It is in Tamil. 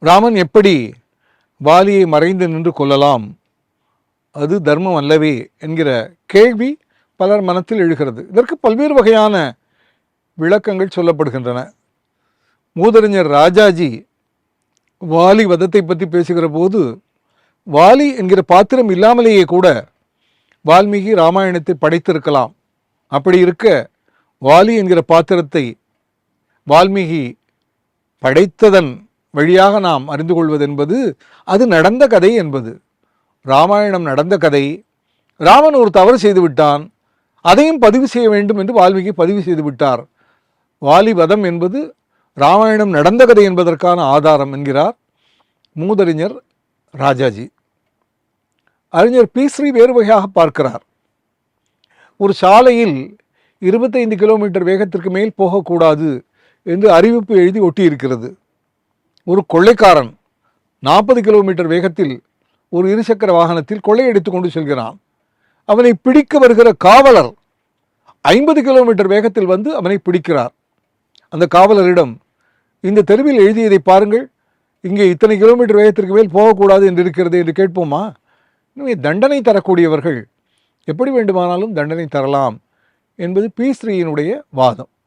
ராமன் எப்படி வாலியை மறைந்து நின்று கொள்ளலாம், அது தர்மம் அல்லவே என்கிற கேள்வி பலர் மனத்தில் எழுகிறது. இதற்கு பல்வேறு வகையான விளக்கங்கள் சொல்லப்படுகின்றன. மூதறிஞர் ராஜாஜி வாலி வதத்தை பற்றி பேசுகிற போது, வாலி என்கிற பாத்திரம் இல்லாமலேயே கூட வால்மீகி ராமாயணத்தை படைத்திருக்கலாம். அப்படி இருக்க வாலி என்கிற பாத்திரத்தை வால்மீகி படைத்ததன் வழியாக நாம் அறிந்து கொள்வது என்பது அது நடந்த கதை என்பது. ராமாயணம் நடந்த கதை. ராமன் ஒரு தவறு செய்து விட்டான், அதையும் பதிவு செய்ய வேண்டும் என்று வால்மீகி பதிவு செய்து விட்டார். வாலி வதம் என்பது ராமாயணம் நடந்த கதை என்பதற்கான ஆதாரம் என்கிறார் மூதறிஞர் ராஜாஜி. அறிஞர் பி.ஸ்ரீ வேறு வகையாக பார்க்கிறார். ஒரு சாலையில் 25 கிலோமீட்டர் வேகத்திற்கு மேல் போகக்கூடாது என்று அறிவிப்பு எழுதி ஒட்டியிருக்கிறது. ஒரு கொள்ளைக்காரன் 40 கிலோமீட்டர் வேகத்தில் ஒரு இருசக்கர வாகனத்தில் கொள்ளையடித்து கொண்டு செல்கிறான். அவனை பிடிக்க வருகிற காவலர் 50 கிலோமீட்டர் வேகத்தில் வந்து அவனை பிடிக்கிறார். அந்த காவலரிடம், இந்த தெருவில் எழுதியதை பாருங்கள், இங்கே இத்தனை கிலோமீட்டர் வேகத்திற்கு மேல் போகக்கூடாது என்று இருக்கிறது என்று கேட்போமா? எனவே தண்டனை தரக்கூடியவர்கள் எப்படி வேண்டுமானாலும் தண்டனை தரலாம் என்பது பி.ஸ்ரீயினுடைய வாதம்.